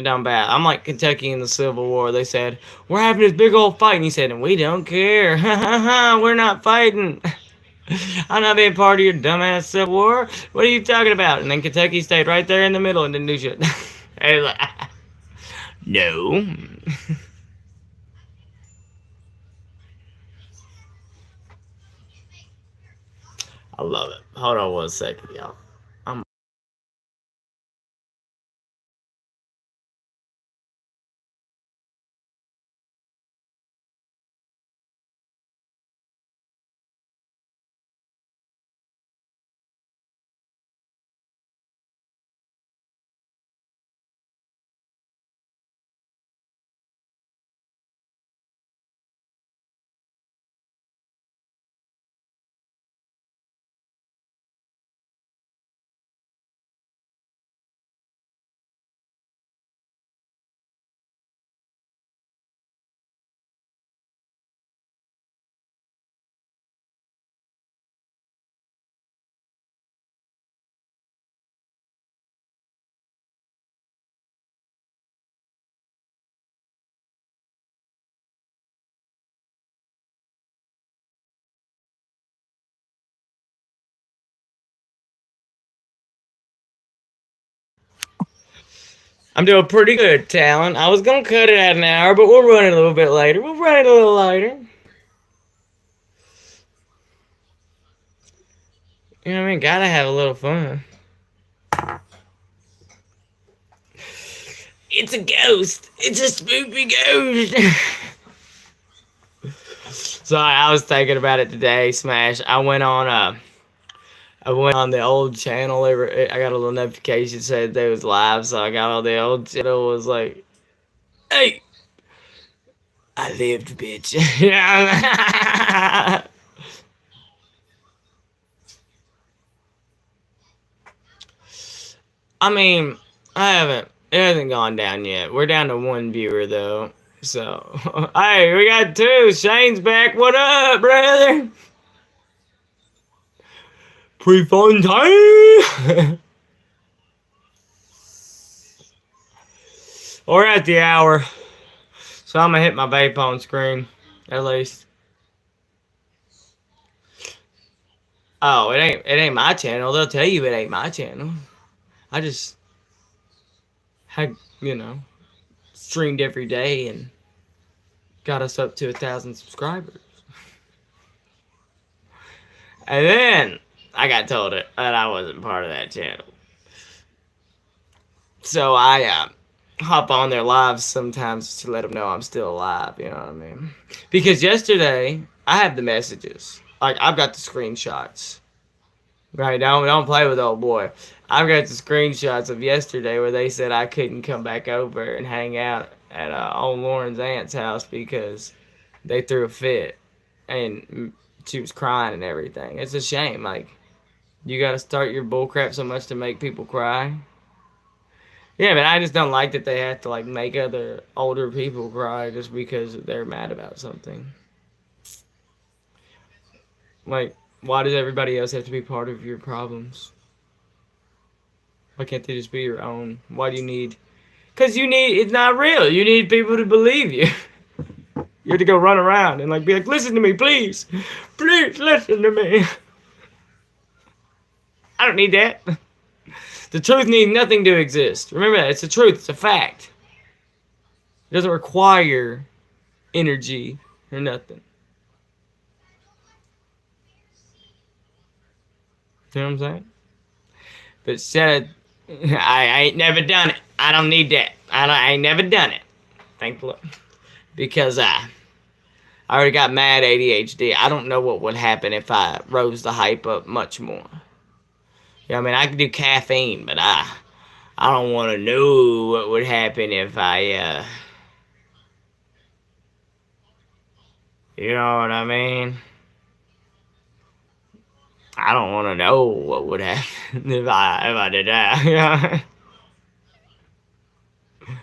down bad. I'm like Kentucky in the Civil War. They said, we're having this big old fight. And he said, and we don't care. We're not fighting. I'm not being part of your dumbass Civil War. What are you talking about? And then Kentucky stayed right there in the middle and didn't do shit. No. I love it. Hold on 1 second, y'all. I'm doing pretty good, Talon. I was gonna cut it at an hour, but we'll run it a little bit later. We'll run it a little later. You know what I mean? Gotta have a little fun. It's a ghost. It's a spooky ghost. So I was thinking about it today, Smash. I went on the old channel. I got a little notification said they was live, so I got on the old channel. Was like, "Hey, I lived, bitch." I mean, I haven't. It hasn't gone down yet. We're down to one viewer though. So, hey, we got two. Shane's back. What up, brother? Pre-fun time. We're at the hour, so I'm gonna hit my vape on screen at least. Oh, it ain't my channel. They'll tell you it ain't my channel. I just had streamed every day and got us up to 1,000 subscribers. And then I got told that I wasn't part of that channel. So I hop on their lives sometimes to let them know I'm still alive, you know what I mean? Because yesterday, I have the messages. Like, I've got the screenshots. Right, don't play with old boy. I've got the screenshots of yesterday where they said I couldn't come back over and hang out at old Lauren's aunt's house because they threw a fit and she was crying and everything. It's a shame. Like, you got to start your bullcrap so much to make people cry. Yeah, but I just don't like that they have to like make other older people cry just because they're mad about something. Like, why does everybody else have to be part of your problems? Why can't they just be your own? Why do you need? Because it's not real. You need people to believe you. You have to go run around and like be like, listen to me, please. Please listen to me. I don't need that. The truth needs nothing to exist. Remember that. It's the truth. It's a fact. It doesn't require energy or nothing. You know what I'm saying? But instead, I ain't never done it. I don't need that. I ain't never done it. Thankfully. Because I already got mad ADHD. I don't know what would happen if I rose the hype up much more. You know, I mean, I could do caffeine, but I don't want to know what would happen if I, you know what I mean? I don't want to know what would happen if I did that. You know?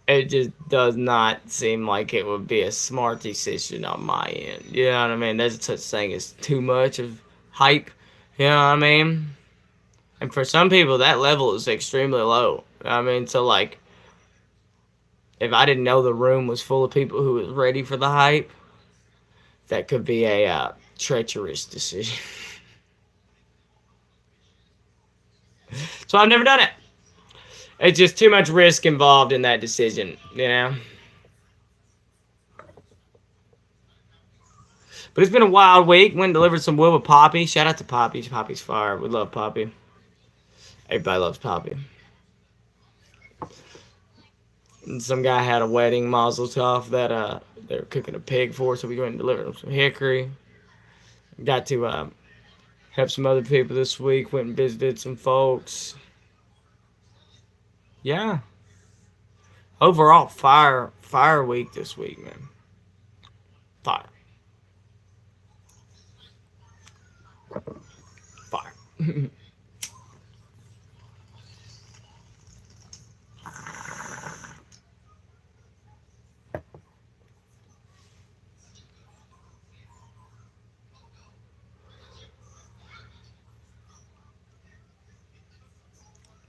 It just does not seem like it would be a smart decision on my end. You know what I mean? There's such thing as too much of hype. You know what I mean? And for some people, that level is extremely low. I mean, so like, if I didn't know the room was full of people who was ready for the hype, that could be a treacherous decision. So I've never done it. It's just too much risk involved in that decision, you know? But it's been a wild week. Went and delivered some wood with Poppy. Shout out to Poppy. Poppy's fire. We love Poppy. Everybody loves Poppy. And some guy had a wedding, Mazel Tov, that they were cooking a pig for, so we went and delivered them some hickory. Got to help some other people this week. Went and visited some folks. Yeah. Overall, fire week this week, man. Fire. Fire.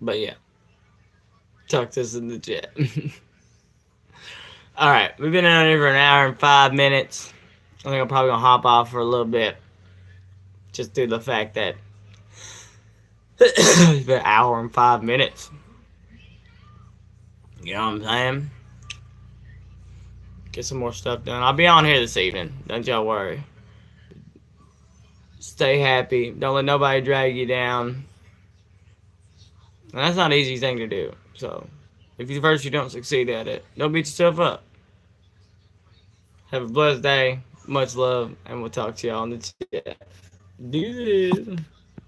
But yeah. Tuck this in the chat. Alright, we've been on here for an hour and 5 minutes. I think I'm probably going to hop off for a little bit. Just due to the fact that it's been an hour and 5 minutes. You know what I'm saying? Get some more stuff done. I'll be on here this evening. Don't y'all worry. Stay happy. Don't let nobody drag you down. And that's not an easy thing to do. So, if you first you don't succeed at it, don't beat yourself up. Have a blessed day. Much love, and we'll talk to y'all on the chat. Deuces.